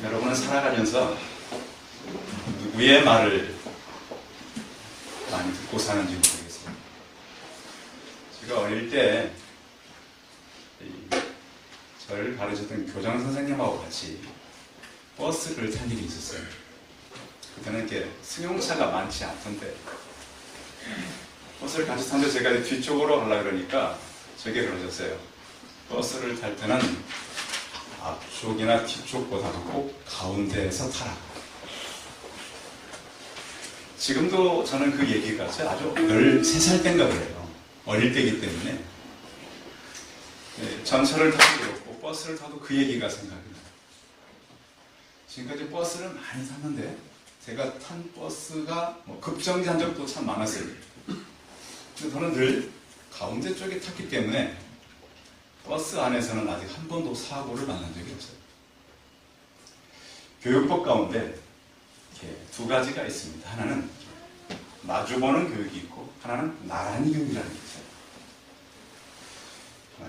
여러분은 살아가면서 누구의 말을 많이 듣고 사는지 모르겠어요. 제가 어릴 때 저를 가르쳤던 교장 선생님하고 같이 버스를 탈 일이 있었어요. 그때는 이렇게 승용차가 많지 않던데 버스를 같이 타는데 제가 뒤쪽으로 가려고 그러니까 저에게 그러셨어요. 버스를 탈 때는 앞쪽이나 뒤쪽보다도 꼭 가운데에서 타라. 지금도 저는 그 얘기가 아주 13살 땐가 그래요. 어릴 때이기 때문에 전철을 타도 그렇고 버스를 타도 그 얘기가 생각이 나요. 지금까지 버스를 많이 탔는데 제가 탄 버스가 급정지한 적도 참 많았어요. 근데 저는 늘 가운데 쪽에 탔기 때문에 버스 안에서는 아직 한 번도 사고를 만난 적이 없어요. 교육법 가운데 이렇게 두 가지가 있습니다. 하나는 마주보는 교육이 있고 하나는 나란히 교육이라는 게 있어요.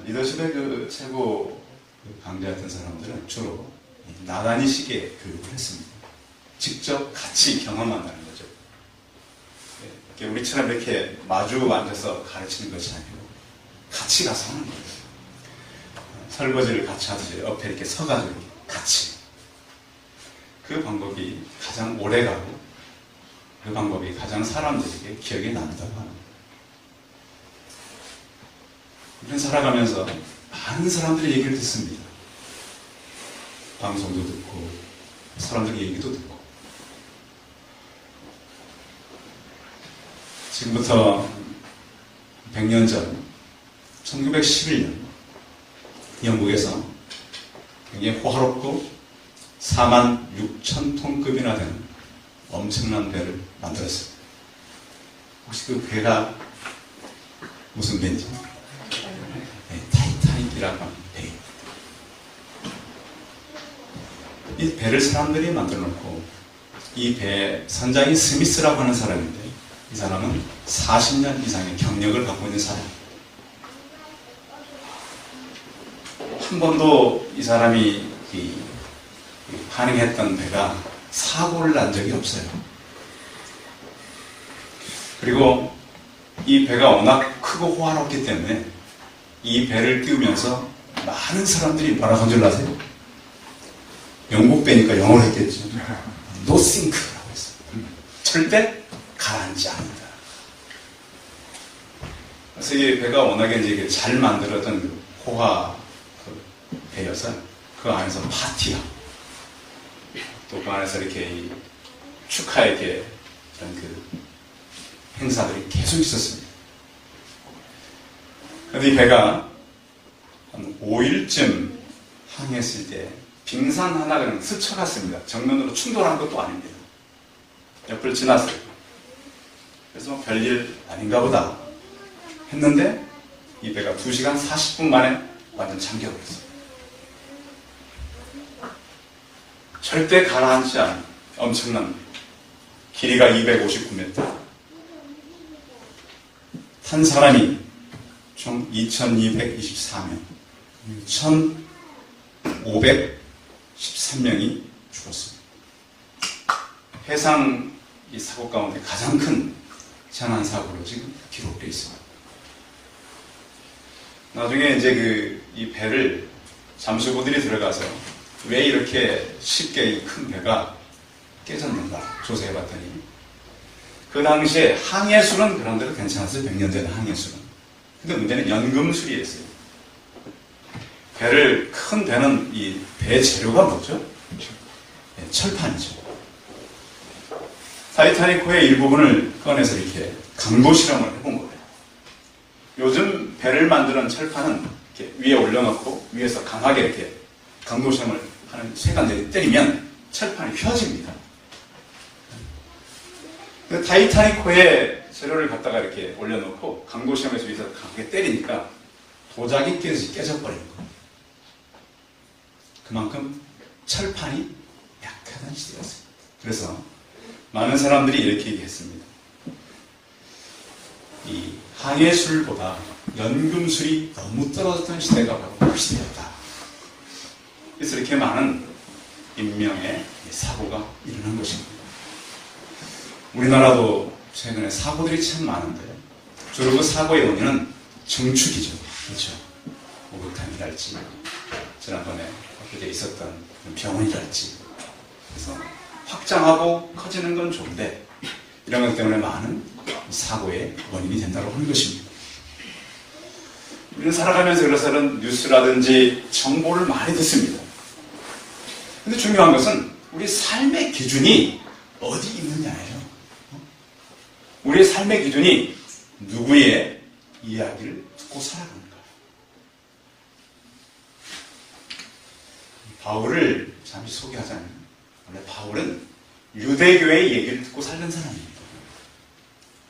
리더십의 그 최고 강자였던 사람들은 주로 나란히 식의 교육을 했습니다. 직접 같이 경험한다는 거죠. 우리처럼 이렇게 마주 앉아서 가르치는 것이 아니고 같이 가서 하는 거예요. 설거지를 같이 하듯이 옆에 이렇게 서가지고 이렇게 같이. 그 방법이 가장 오래가고 그 방법이 가장 사람들에게 기억에 남다고 합니다. 우리는 살아가면서 많은 사람들의 얘기를 듣습니다. 방송도 듣고 사람들의 얘기도 듣고 지금부터 100년 전 1911년 영국에서 굉장히 호화롭고 46,000톤급이나 되는 엄청난 배를 만들었어요. 혹시 그 배가 무슨 배인지? 네, 타이타닉이라고 하는 배입니다. 이 배를 사람들이 만들어 놓고 이 배 선장이 스미스라고 하는 사람인데 이 사람은 40년 이상의 경력을 갖고 있는 사람입니다. 한 번도 이 사람이 반응했던 배가 사고를 난 적이 없어요. 그리고 이 배가 워낙 크고 호화롭기 때문에 이 배를 띄우면서 많은 사람들이 뭐라고 한 줄 아세요? 영국 배니까 영어로 했겠죠. No sink라고 했어요. 절대 가라앉지 않는다. 그래서 이 배가 워낙에 이제 잘 만들어진 그 호화 배여서 그 안에서 파티하고 또 그 안에서 이렇게 축하 이렇게 이런 그 행사들이 계속 있었습니다. 그런데 이 배가 한 5일쯤 항해했을 때 빙산 하나가 그냥 스쳐갔습니다. 정면으로 충돌한 것도 아닙니다. 옆을 지났어요. 그래서 별일 아닌가 보다 했는데 이 배가 2시간 40분 만에 완전 잠겨버렸어요. 절대 가라앉지 않은 엄청난 길이가 259m 탄 사람이 총 2224명 1513명이 죽었습니다. 해상 이 사고 가운데 가장 큰 재난사고로 지금 기록되어 있습니다. 나중에 이제 이 배를 잠수부들이 들어가서 왜 이렇게 쉽게 이 큰 배가 깨졌는가 조사해봤더니 그 당시에 항해술은 그런 대로 괜찮았어요. 100년 전 항해술은. 근데 문제는 연금술이었어요. 큰 배는 이 배 재료가 뭐죠? 네, 철판이죠. 타이타닉호의 일부분을 꺼내서 이렇게 강도 실험을 해본 거예요. 요즘 배를 만드는 철판은 이렇게 위에 올려놓고 위에서 강하게 이렇게 강도 실험을 하는 세간들이 때리면 철판이 휘어집니다. 그 타이타닉호의 재료를 갖다가 이렇게 올려놓고 강도 실험에서 위에서 강하게 때리니까 도자기 깨져버리는 거예요. 그만큼 철판이 약하다는 시대였습니다. 그래서 많은 사람들이 이렇게 얘기했습니다. 이 항해술보다 연금술이 너무 떨어졌던 시대가 바로 그 시대였다. 그래서 이렇게 많은 인명의 사고가 일어난 것입니다. 우리나라도 최근에 사고들이 참 많은데 주로 그 사고의 원인은 정축이죠. 그렇죠. 목욕탕이랄지 지난번에 엊그제 있었던 병원이랄지 그래서 확장하고 커지는 건 좋은데 이런 것 때문에 많은 사고의 원인이 된다고 하는 것입니다. 우리는 살아가면서 그래서는 뉴스라든지 정보를 많이 듣습니다. 근데 중요한 것은 우리 삶의 기준이 어디 있느냐예요. 우리의 삶의 기준이 누구의 이야기를 듣고 살아가는가. 바울을 잠시 소개하자면 원래 바울은 유대교의 얘기를 듣고 살던 사람입니다.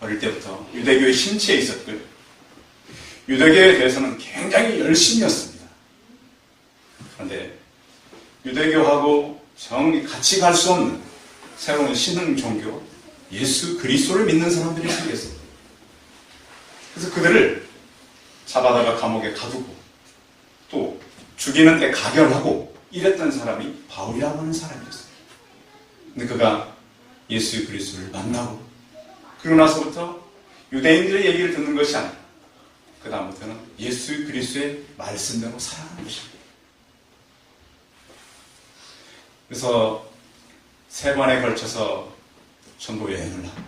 어릴 때부터 유대교의 신체에 있었고요. 유대교에 대해서는 굉장히 열심이었습니다. 그런데 유대교하고 같이 갈 수 없는 새로운 신흥 종교 예수 그리스도를 믿는 사람들이 생겼어요. 그래서 그들을 잡아다가 감옥에 가두고 또 죽이는 데 가결하고 이랬던 사람이 바울이라고 하는 사람이었어요. 근데 그가 예수 그리스도를 만나고 그러고 나서부터 유대인들의 얘기를 듣는 것이 아니라 그 다음부터는 예수 그리스도의 말씀대로 살아가는 것입니다. 그래서 3번에 걸쳐서 전도 여행을 하고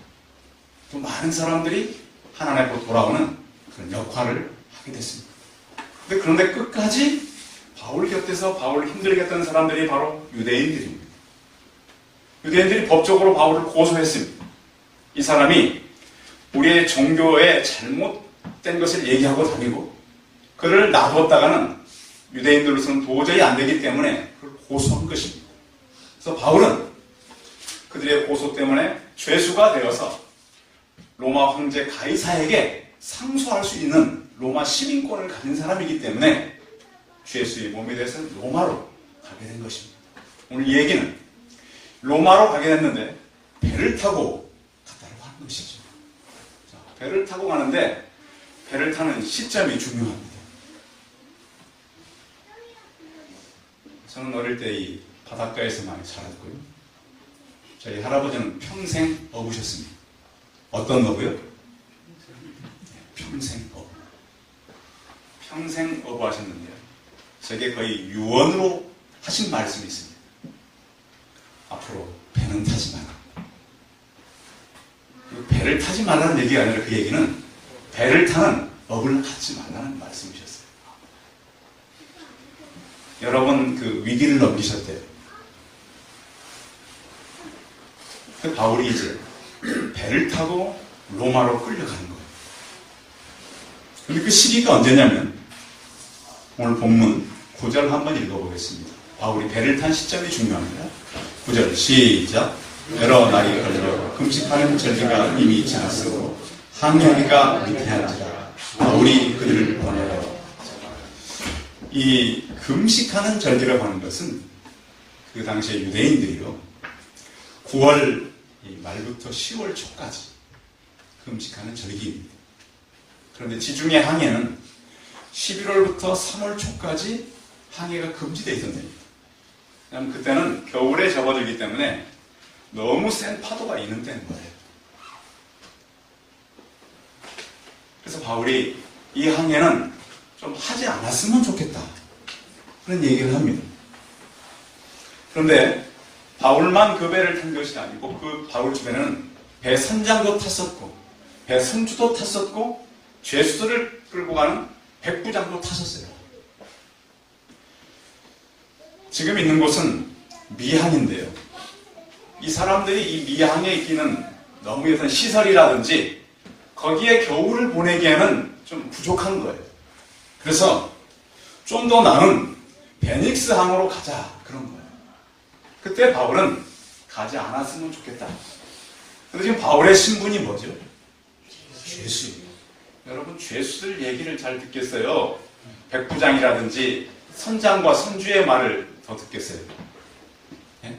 또 많은 사람들이 하나님으로 돌아오는 그런 역할을 하게 됐습니다. 그런데 끝까지 바울 곁에서 바울을 힘들게 했던 사람들이 바로 유대인들입니다. 유대인들이 법적으로 바울을 고소했습니다. 이 사람이 우리의 종교에 잘못된 것을 얘기하고 다니고 그를 놔두었다가는 유대인들로서는 도저히 안 되기 때문에 그를 고소한 것입니다. 그래서 바울은 그들의 고소 때문에 죄수가 되어서 로마 황제 가이사에게 상소할 수 있는 로마 시민권을 가진 사람이기 때문에 죄수의 몸에 대해서 로마로 가게 된 것입니다. 오늘 이 얘기는 로마로 가게 됐는데 배를 타고 갔다고 하는 것이죠. 자, 배를 타고 가는데 배를 타는 시점이 중요합니다. 저는 어릴 때 이 바닷가에서 많이 자랐고요. 저희 할아버지는 평생 어부셨습니다. 어떤 어부요? 평생 어부. 평생 어부 하셨는데요. 저게 거의 유언으로 하신 말씀이 있습니다. 앞으로 배는 타지 마라. 배를 타지 말라는 얘기가 아니라 그 얘기는 배를 타는 업을 갖지 말라는 말씀이셨어요. 여러분 그 위기를 넘기셨대요. 그 바울이 이제 배를 타고 로마로 끌려가는 거예요. 근데 그 시기가 언제냐면 오늘 본문 9절 한번 읽어보겠습니다. 바울이 배를 탄 시점이 중요합니다. 9절 시작. 여러 날이 걸려 금식하는 절기가 이미 지났으므로 항해하기가 미태한지라 바울이 그들을 보내요. 이 금식하는 절기라고 하는 것은 그 당시에 유대인들이요 9월 말부터 10월 초까지 금식하는 절기입니다. 그런데 지중해 항해는 11월부터 3월 초까지 항해가 금지되어 있었답니다. 왜냐하면 그때는 겨울에 접어들기 때문에 너무 센 파도가 있는 때인 거예요. 그래서 바울이 이 항해는 좀 하지 않았으면 좋겠다 그런 얘기를 합니다. 그런데 바울만 그 배를 탄 것이 아니고 그 바울 주변에는 배 선장도 탔었고 배 선주도 탔었고 죄수들을 끌고 가는 백부장도 타셨어요. 지금 있는 곳은 미항인데요. 이 사람들이 이 미항에 있기는 너무 예산 시설이라든지 거기에 겨울을 보내기에는 좀 부족한 거예요. 그래서 좀 더 나은 베닉스 항으로 가자 그런 거예요. 그때 바울은 가지 않았으면 좋겠다. 그런데 지금 바울의 신분이 뭐죠? 죄수입니다. 여러분 죄수들 얘기를 잘 듣겠어요? 백부장이라든지 선장과 선주의 말을 더 듣겠어요? 네?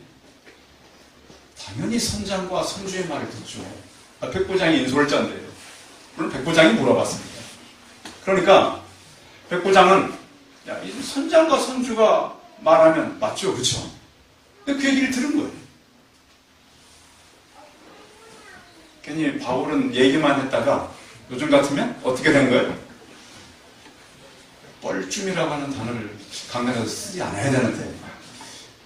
당연히 선장과 선주의 말을 듣죠. 백부장이 인솔자인데요. 물론 백부장이 물어봤습니다. 그러니까 백부장은 야, 이 선장과 선주가 말하면 맞죠, 그렇죠? 근데 그 얘기를 들은 거예요. 괜히 바울은 얘기만 했다가 요즘 같으면 어떻게 된 거예요? 뻘쭘이라고 하는 단어를 강단에서 쓰지 않아야 되는데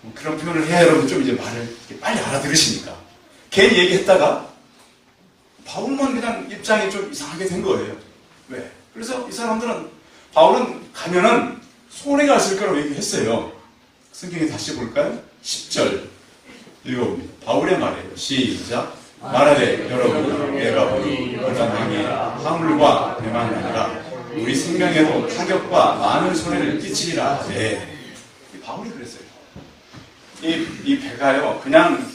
뭐 그런 표현을 해야 여러분 좀 이제 말을 빨리 알아들으시니까 괜히 얘기했다가 바울만 그냥 입장이 좀 이상하게 된 거예요. 왜? 그래서 이 사람들은 바울은 가면은 손해가 있을 거라고 얘기했어요. 성경에 다시 볼까요? 10절 읽어봅니다. 바울의 말이에요. 시작. 말하되 여러분 내가 보니 어떤 땅에 화물과 배만 아니라 우리 생명에도 타격과 많은 손해를 끼치리라. 네. 바울이 그랬어요. 이 배가요 그냥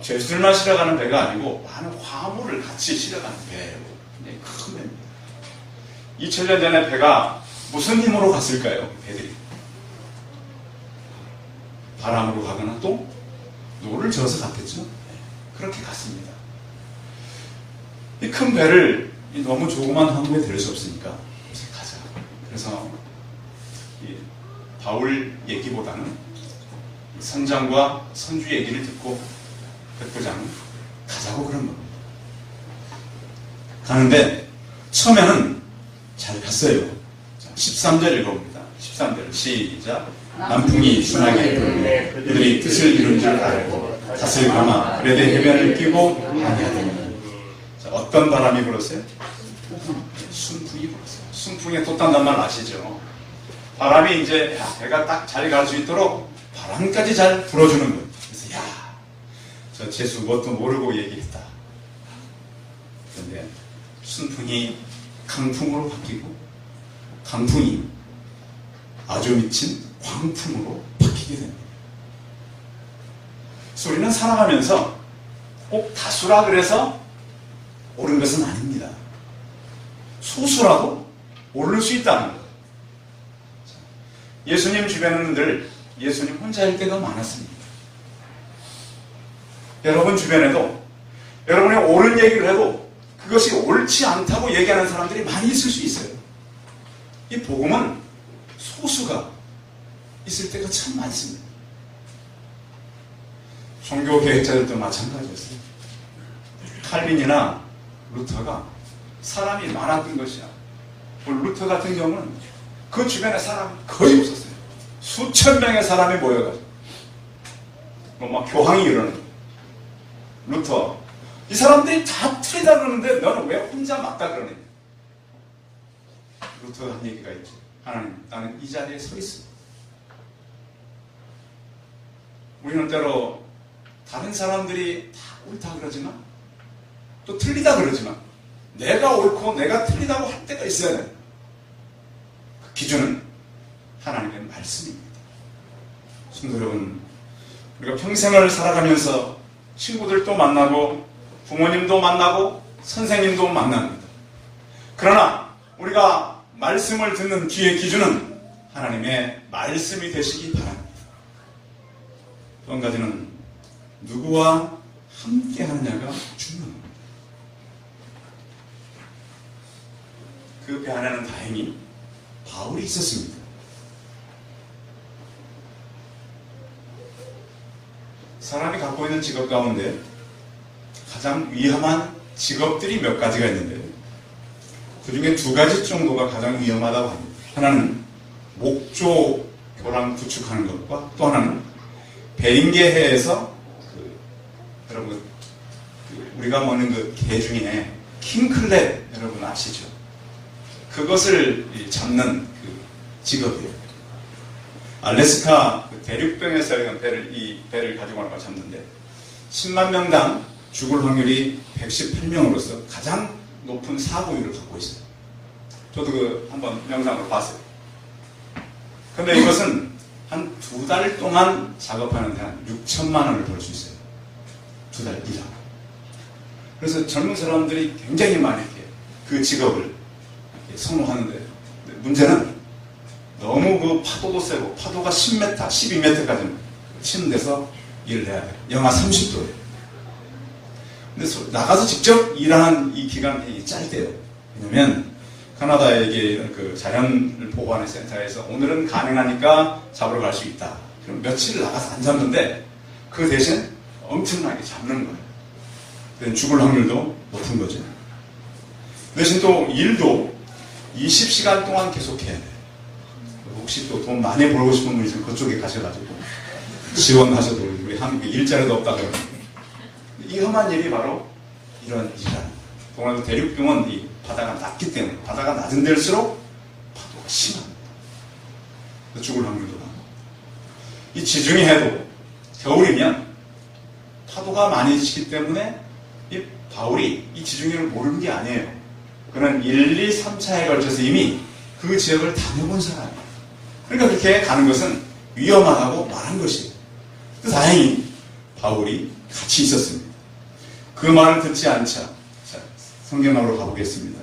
죄술만 실어가는 배가 아니고 많은 화물을 같이 실어가는 배예요. 굉장히 큰 배입니다. 2000년 전에 배가 무슨 힘으로 갔을까요? 배들이 바람으로 가거나 또 노를 저어서 갔겠죠. 그렇게 갔습니다. 이 큰 배를 너무 조그만 항구에 들 수 없으니까 가자. 그래서 이 바울 얘기보다는 선장과 선주 얘기를 듣고 백부장은 가자고 그런 겁니다. 가는데 처음에는 잘 갔어요. 13절 읽어봅니다. 13절 시작. 남풍이 순하게 불매 그들이 뜻을 이룬 줄 알고 닷을 감아 그레데 해변을 끼고 항해하더니 어떤 바람이 불었어요? 순풍이 불었어요. 순풍에 돛단단 말 아시죠? 바람이 이제 배가 딱 잘 갈 수 있도록 바람까지 잘 불어주는 거예요. 그래서 저 재수 뭣도 모르고 얘기했다. 그런데 순풍이 강풍으로 바뀌고 강풍이 아주 미친 광풍으로 바뀌게 됩니다. 우리는 살아가면서 꼭 다수라 그래서 옳은 것은 아닙니다. 소수라도 오를 수 있다는 것. 예수님 주변에는 늘 예수님 혼자일 때가 많았습니다. 여러분 주변에도 여러분이 옳은 얘기를 해도 그것이 옳지 않다고 얘기하는 사람들이 많이 있을 수 있어요. 이 복음은 소수가 있을 때가 참 많습니다. 종교 계획자들도 마찬가지였어요. 칼빈이나 루터가 사람이 많았던 것이야. 루터 같은 경우는 그 주변에 사람이 거의 없었어요. 수천 명의 사람이 모여가지고 막 교황이 이러는 거예요. 루터, 이 사람들이 다 틀리다 그러는데 너는 왜 혼자 맞다 그러느냐. 루터가 한 얘기가 있죠. 하나님, 나는 이 자리에 서 있습니다. 우리는 때로 다른 사람들이 다 옳다 그러지만 또 틀리다 그러지만 내가 옳고 내가 틀리다고 할 때가 있어야 돼요. 그 기준은 하나님의 말씀입니다. 성도 여러분, 우리가 평생을 살아가면서 친구들도 만나고 부모님도 만나고 선생님도 만납니다. 그러나 우리가 말씀을 듣는 귀의 기준은 하나님의 말씀이 되시기 바랍니다. 또 한 가지는 누구와 함께 하느냐가 중요합니다. 그 배 안에는 다행히 바울이 있었습니다. 사람이 갖고 있는 직업 가운데 가장 위험한 직업들이 몇 가지가 있는데 그 중에 2가지 정도가 가장 위험하다고 합니다. 하나는 목조 교랑 구축하는 것과 또 하나는 베링게해에서 여러분 우리가 먹는 그 게 중에 킹클랩 여러분 아시죠? 그것을 잡는 그 직업이에요. 알래스카 대륙병에서 이 배를 가지고 가는 걸 잡는데 10만 명당 죽을 확률이 118명으로서 가장 높은 사고율을 갖고 있어요. 저도 그 한번 영상으로 봤어요. 근데 이것은 한 2달 동안 작업하는데 한 6천만 원을 벌 수 있어요. 2달 이상. 그래서 젊은 사람들이 굉장히 많이 이렇게 그 직업을 선호하는데 문제는 너무 그 파도도 세고 파도가 10m, 12m까지 치는 데서 일을 해야 돼요. 영하 30도예요. 근데 나가서 직접 일하는 이 기간이 짧대요. 왜냐면 카나다에게 그 자연을 보호하는 센터에서 오늘은 가능하니까 잡으러 갈 수 있다 그럼 며칠 나가서 안 잡는데 그 대신 엄청나게 잡는 거예요. 그럼 죽을 확률도 높은 거죠. 대신 또 일도 20시간 동안 계속 해야 돼요. 혹시 또 돈 많이 벌고 싶은 분이 있으면 그쪽에 가셔가지고 지원하셔도 우리 한국에 일자리도 없다 그러는데 이 험한 일이 바로 이런 일이라는 거예요. 동남아 대륙경은 이 바다가 낮기 때문에 바다가 낮은 데일수록 파도가 심합니다. 죽을 확률도 많고 이 지중해 해도 겨울이면 파도가 많이 치기 때문에 이 바울이 이 지중해를 모르는 게 아니에요. 그는 1, 2, 3차에 걸쳐서 이미 그 지역을 다녀본 사람이에요. 그러니까 그렇게 가는 것은 위험하다고 말한 것이에요. 다행히 바울이 같이 있었습니다. 그 말을 듣지 않자 자, 성경으로 가보겠습니다.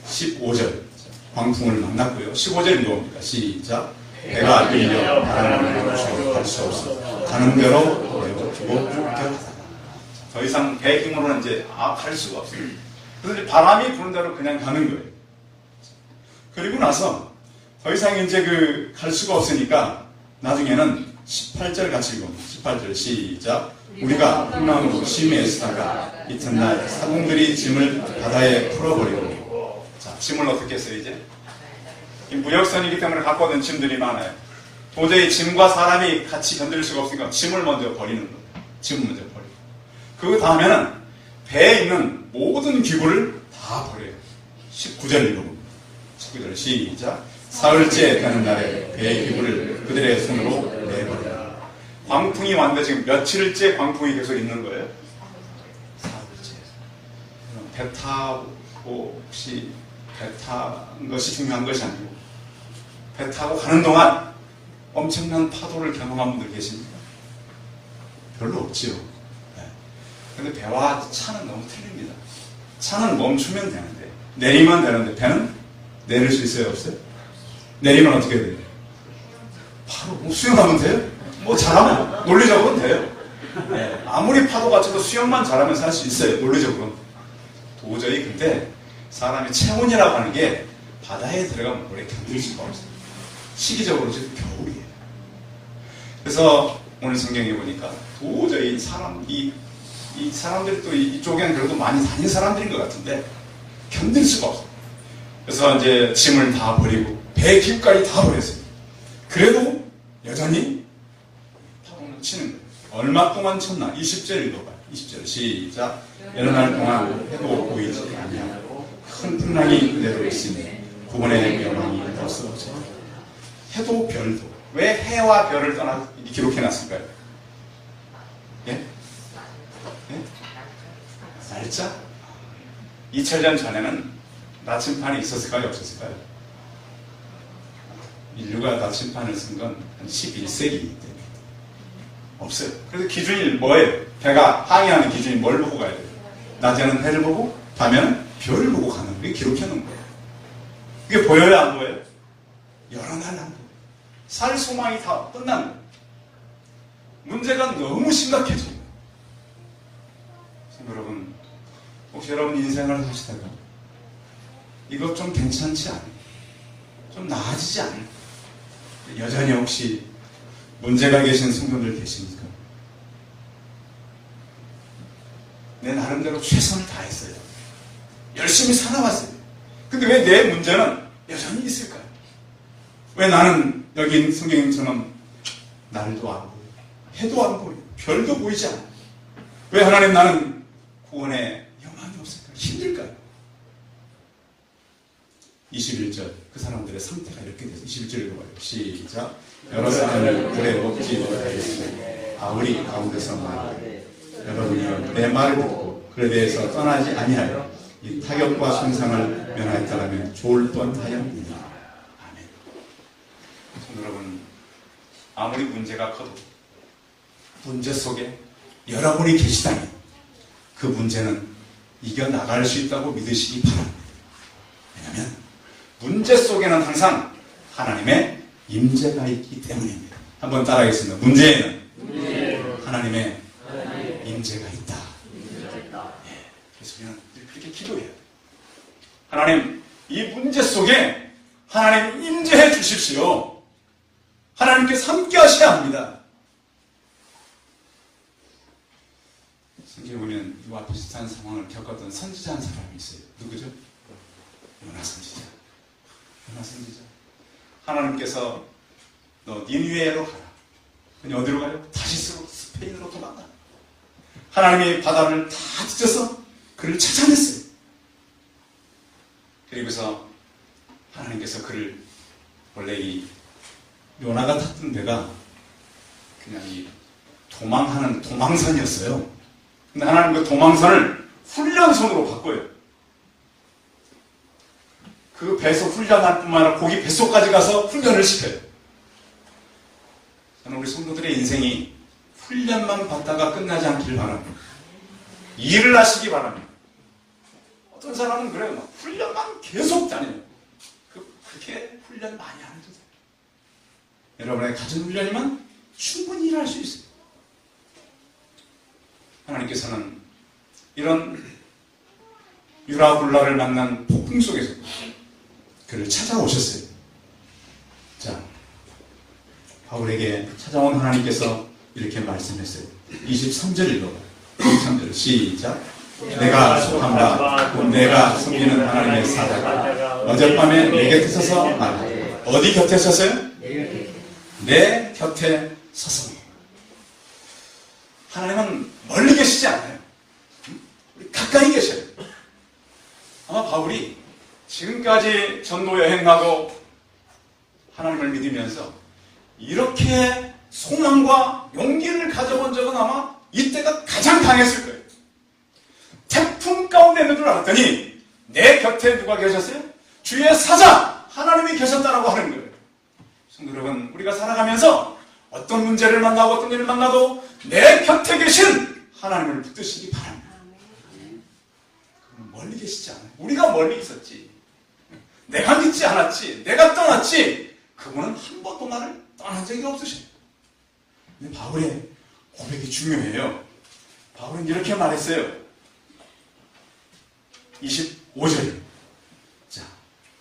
15절 광풍을 만났고요. 15절 읽어봅니다. 시작. 배가 밀려 바람을 갈 수 없어 가는 대로 내어주고 쫓겨가다가 더 이상 배 힘으로는 이제 갈 수가 없어요. 그래서 이제 바람이 부는 대로 그냥 가는 거예요. 그리고 나서 더 이상 이제 갈 수가 없으니까 나중에는 18절 같이 읽어봅니다. 18절 시작. 우리가 풍랑으로 심히 애쓰다가 이튿날 사공들이 짐을 바다에 풀어버리고 자, 짐을 어떻게 했어요 이제? 무역선이기 때문에 갖고 오는 짐들이 많아요. 도저히 짐과 사람이 같이 견딜 수가 없으니까 짐을 먼저 버리는 거예요. 짐을 먼저 버리고 그 다음에는 배에 있는 모든 기구를 다 버려요. 19절 읽어봅니다. 19절 시작. 사흘째 되는 날에 배의 기구를 그들의 손으로 내버려요. 광풍이 왔는데 지금 며칠째 광풍이 계속 있는 거예요? 사흘째. 배 타고 혹시 배 타는 것이 중요한 것이 아니고 배 타고 가는 동안 엄청난 파도를 경험한 분들 계십니까? 별로 없지요. 그런데 배와 차는 너무 틀립니다. 차는 멈추면 되는데 내리면 되는데 배는 내릴 수 있어요? 없어요? 내리면 어떻게 돼요? 바로 뭐 수영하면 돼요? 뭐 잘하면 논리적으로는 돼요. 네. 아무리 파도가 쳐도 수영만 잘하면 살 수 있어요. 논리적으로는. 도저히 근데 사람의 체온이라고 하는 게 바다에 들어가면 오래 견딜 수가 없어요. 시기적으로 지금 겨울이에요. 그래서 오늘 성경에 보니까 도저히 이 사람들이 또 이쪽에는 그래도 많이 다닌 사람들인 것 같은데 견딜 수가 없어요. 그래서 이제 짐을 다 버리고 배 기구까지 다 버렸습니다. 그래도 여전히 파도는 치는 거예요. 얼마 동안 쳤나? 20절 읽어봐요. 20절 시작. 여러 날 동안 해도 보이지 아니하고 큰 풍랑이 그대로 있으니 구원의 명망이 없어져. 해도 별도 왜 해와 별을 떠나 기록해놨을까요? 예? 예? 날짜? 2000년 전에는 나침판이 있었을까요? 없었을까요? 인류가 나침판을 쓴 건 한 11세기이기 때문에 없어요. 그래서 기준이 뭐예요? 배가 항해하는 기준이 뭘 보고 가야 돼요? 낮에는 해를 보고 밤에는 별을 보고 가는 게 기록해놓은 거예요. 그게 보여요? 안 보여요? 여러 날 안 보여요. 살 소망이 다 끝난 거예요. 문제가 너무 심각해집니다. 여러분, 혹시 여러분 인생을 하시다가 이것 좀 괜찮지 않아요? 좀 나아지지 않아요? 여전히 혹시 문제가 계신 성도들 계십니까? 내 나름대로 최선을 다했어요. 열심히 살아왔어요. 근데 왜 내 문제는 여전히 있을까요? 왜 나는 여기 성경처럼 날도 안 보여, 해도 안 보여, 별도 보이지 않아? 왜 하나님 나는 구원의 영광이 없을까요? 힘들까요? 21절 그 사람들의 상태가 이렇게 돼서 21절 읽어봐요. 시작. 여러 사람을 오래 먹지 못하였으니 아우리 가운데서 말하되 여러분이 내 말을 듣고 그에 대해서 떠나지 아니하여 이 타격과 손상을 면하였다라면 좋을 뻔하였느니라. 아멘. 여러분, 아무리 문제가 커도 문제 속에 여러분이 계시다면 그 문제는 이겨나갈 수 있다고 믿으시기 바랍니다. 왜냐하면 문제 속에는 항상 하나님의 임재가 있기 때문입니다. 한번 따라하겠습니다. 문제에는 하나님의 임재가 있다. 예, 그래서 우리는 그렇게 기도해야 돼요. 하나님, 이 문제 속에 하나님 임재해 주십시오. 하나님께서 함께 하셔야 합니다. 성경에 보면 이와 비슷한 상황을 겪었던 선지자 한 사람이 있어요. 누구죠? 요나 선지자. 요나 선지자. 하나님께서 너 니느웨로 가라. 그냥 어디로 가요? 다시스로, 스페인으로 도망가. 하나님이 바다를 다 뒤져서 그를 찾아냈어요. 그리고서 하나님께서 그를, 원래 이 요나가 탔던 데가 그냥 이 도망하는 도망선이었어요. 근데 하나님 그 도망선을 훈련선으로 바꿔요. 그 배속 훈련할 뿐만 아니라 거기 뱃속까지 가서 훈련을 시켜요. 저는 우리 성도들의 인생이 훈련만 받다가 끝나지 않길 바랍니다. 일을 하시기 바랍니다. 어떤 사람은 그래요. 막 훈련만 계속 다녀요. 그렇게 훈련 많이 안 해도 돼요. 여러분의 가진 훈련이면 충분히 일할 수 있어요. 하나님께서는 이런 유라굴라를 만난 폭풍 속에서 그를 찾아오셨어요. 자, 바울에게 찾아온 하나님께서 이렇게 말씀했어요. 23절 읽어봐요. 23절 시작. 내가 속함과 내가 섬기는 하나님의 사자가 어젯밤에 내 곁에 서서 말하되. 어디 곁에 섰어요? 내 곁에 서서. 하나님은 멀리 계시지 않아요. 우리 가까이 계셔요. 아마 바울이 지금까지 전도 여행하고 하나님을 믿으면서 이렇게 소망과 용기를 가져본 적은 아마 이때가 가장 강했을 거예요. 태풍 가운데 있는 줄 알았더니 내 곁에 누가 계셨어요? 주의 사자 하나님이 계셨다라고 하는 거예요. 성도 여러분, 우리가 살아가면서 어떤 문제를 만나고 어떤 일을 만나도 내 곁에 계신 하나님을 붙드시기 바랍니다. 그는 멀리 계시지 않아요. 우리가 멀리 있었지. 내가 믿지 않았지. 내가 떠났지. 그분은 한 번도 나를 떠난 적이 없으셔요. 근데 바울의 고백이 중요해요. 바울은 이렇게 말했어요. 25절. 자,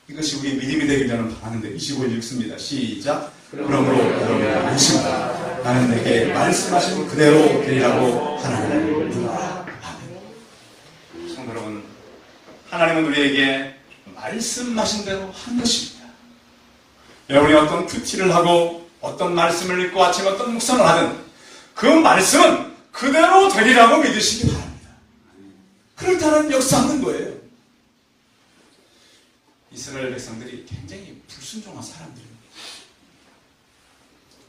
이것이 우리의 믿음이 되길 저는 바라는데 25절 읽습니다. 시작. 그러므로 여러분 안심하라. 나는 내게 말씀하신 그대로 되리라고 하나님을 믿노라. 아멘. 성도 여러분, 하나님은 우리에게 말씀하신 대로 한 것입니다. 여러분이 어떤 큐티를 하고 어떤 말씀을 읽고 아침에 어떤 묵상을 하든 그 말씀은 그대로 되리라고 믿으시기 바랍니다. 그렇다는 역사하는 거예요. 이스라엘 백성들이 굉장히 불순종한 사람들입니다.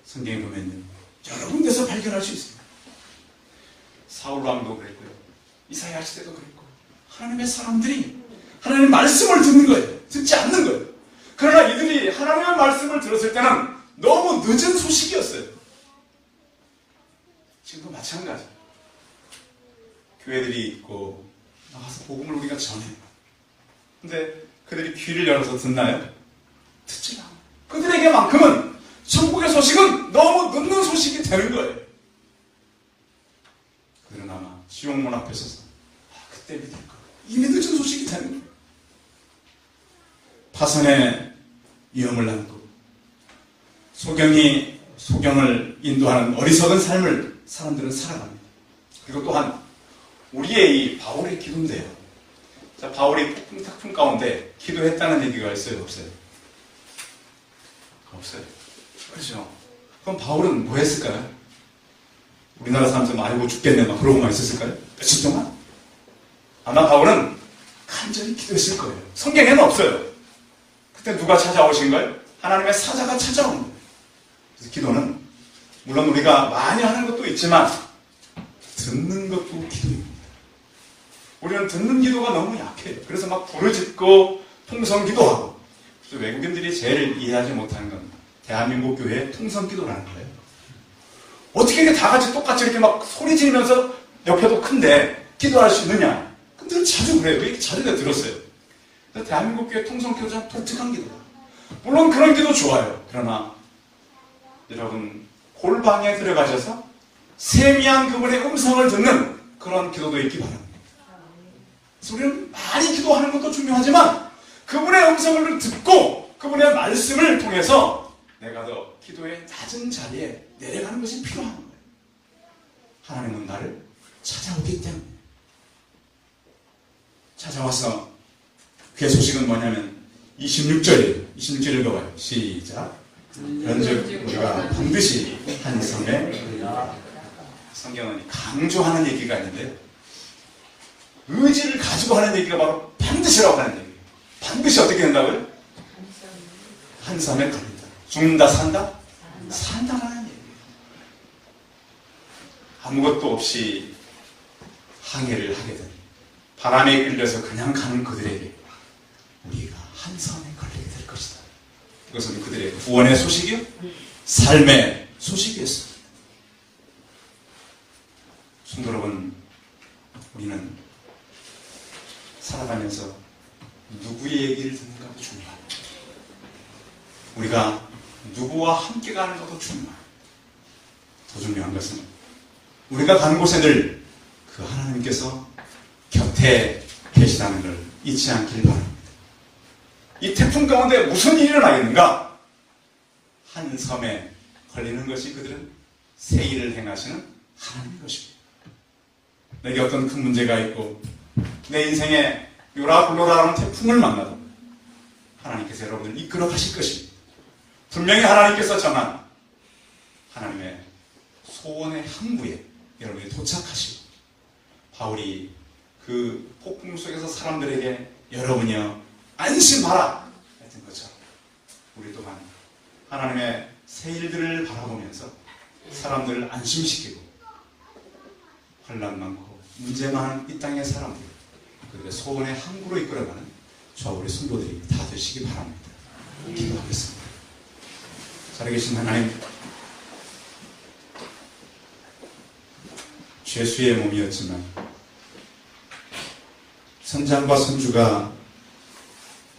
성경에 보면 여러 군데서 발견할 수 있습니다. 사울 왕도 그랬고요. 이사야 시대도 그랬고 하나님의 사람들이 하나님의 말씀을 듣는 거예요. 듣지 않는 거예요. 그러나 이들이 하나님의 말씀을 들었을 때는 너무 늦은 소식이었어요. 지금도 마찬가지예요. 교회들이 있고 나가서 복음을 우리가 전해요. 근데 그들이 귀를 열어서 듣나요? 듣지 않아요. 그들에게만큼은 천국의 소식은 너무 늦는 소식이 되는 거예요. 그들은 아마 지옥문 앞에 서서 그때 믿을 거예요. 이미 늦은 소식이 되는 거예요. 파선의 위험을 안고 소경을 인도하는 어리석은 삶을 사람들은 살아갑니다. 그리고 또한 우리의 이 바울의 기도인데요. 자, 바울이 폭풍 가운데 기도했다는 얘기가 있어요? 없어요? 없어요. 그렇죠. 그럼 바울은 뭐 했을까요? 우리나라 사람들 아이고 죽겠네 막 그러고만 있었을까요? 며칠 동안? 아마 바울은 간절히 기도했을 거예요. 성경에는 없어요. 그때 누가 찾아오신 거예요? 하나님의 사자가 찾아온 거예요. 그래서 기도는 물론 우리가 많이 하는 것도 있지만 듣는 것도 기도입니다. 우리는 듣는 기도가 너무 약해요. 그래서 막 부르짖고 통성기도하고. 그래서 외국인들이 제일 이해하지 못하는 건 대한민국 교회의 통성기도라는 거예요. 어떻게 이렇게 다 같이 똑같이 이렇게 막 소리 지르면서 옆에도 큰데 기도할 수 있느냐? 근데 자주 그래요. 왜 이렇게 자주 내가 들었어요. 그래서 대한민국 교회 통성기도 참 독특한 기도다. 물론 그런 기도 좋아요. 그러나 여러분 골방에 들어가셔서 세미한 그분의 음성을 듣는 그런 기도도 있기 바랍니다. 그래서 우리는 많이 기도하는 것도 중요하지만 그분의 음성을 듣고 그분의 말씀을 통해서 내가 더 기도의 낮은 자리에 내려가는 것이 필요한 거예요. 하나님은 나를 찾아오기 때문에. 찾아와서 그의 소식은 뭐냐면 26절이에요. 26절 읽어봐요. 시작. 그런즉 우리가 반드시 한 섬에, 성경은 강조하는 얘기가 있는데 의지를 가지고 하는 얘기가 바로 반드시라고 하는 얘기예요. 반드시 어떻게 된다고요? 한 섬에 걸린다. 죽는다, 산다? 산다라는 얘기예요. 아무것도 없이 항해를 하게 되니 바람에 끌려서 그냥 가는 그들에게 우리가 한 섬에 걸리게 될 것이다. 이것은 그들의 구원의 소식이요, 삶의 소식이었습니다. 성도 여러분, 우리는 살아가면서 누구의 얘기를 듣는가가 중요합니다. 우리가 누구와 함께 가는 것도 중요합니다. 더 중요한 것은 우리가 가는 곳에 늘 그 하나님께서 곁에 계시다는 걸 잊지 않길 바랍니다. 이 태풍 가운데 무슨 일이 일어나겠는가? 한 섬에 걸리는 것이 그들은 새 일을 행하시는 하나님의 것입니다. 내게 어떤 큰 문제가 있고 내 인생에 요라굴로라는 태풍을 만나도 하나님께서 여러분을 이끌어 가실 것입니다. 분명히 하나님께서 정한 하나님의 소원의 항구에 여러분이 도착하시고, 바울이 그 폭풍 속에서 사람들에게 여러분이여 안심하라 했던 것처럼 우리 또한 하나님의 새 일들을 바라보면서 사람들을 안심시키고 환난 많고 문제 많은 이 땅의 사람들, 그들의 소원의 항구로 이끌어가는 저와 우리 성도들이 다 되시기 바랍니다. 기도하겠습니다. 살아계신 하나님, 죄수의 몸이었지만 선장과 선주가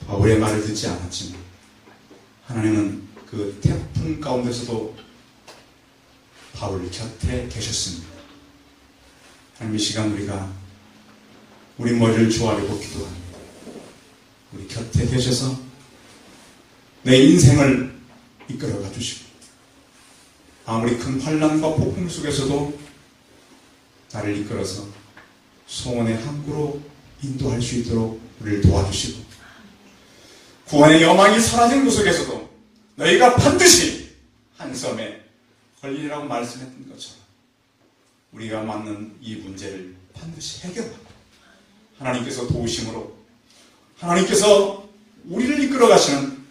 바울의 말을 듣지 않았지만 하나님은 그 태풍 가운데서도 바울 곁에 계셨습니다. 하나님, 이 시간 우리가 우리 머리를 조아리고 기도합니다. 우리 곁에 계셔서 내 인생을 이끌어가 주시고, 아무리 큰 환난과 폭풍 속에서도 나를 이끌어서 소원의 항구로 인도할 수 있도록 우리를 도와주시고, 구원의 여망이 사라진 그 속에서도 너희가 반드시 한 섬에 걸리리라고 말씀했던 것처럼 우리가 맞는 이 문제를 반드시 해결하고 하나님께서 도우심으로 하나님께서 우리를 이끌어 가시는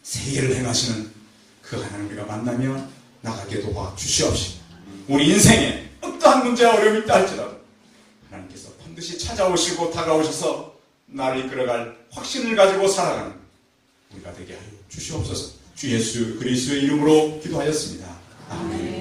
새 일을 행하시는 그 하나님 우리가 만나며 나가게 도와주시옵시고, 우리 인생에 어떠한 문제와 어려움이 있다 할지라도 하나님께서 반드시 찾아오시고 다가오셔서 나를 이끌어갈 확신을 가지고 살아가는 우리가 되게 하여 주시옵소서. 주 예수 그리스도의 이름으로 기도하였습니다. 아멘.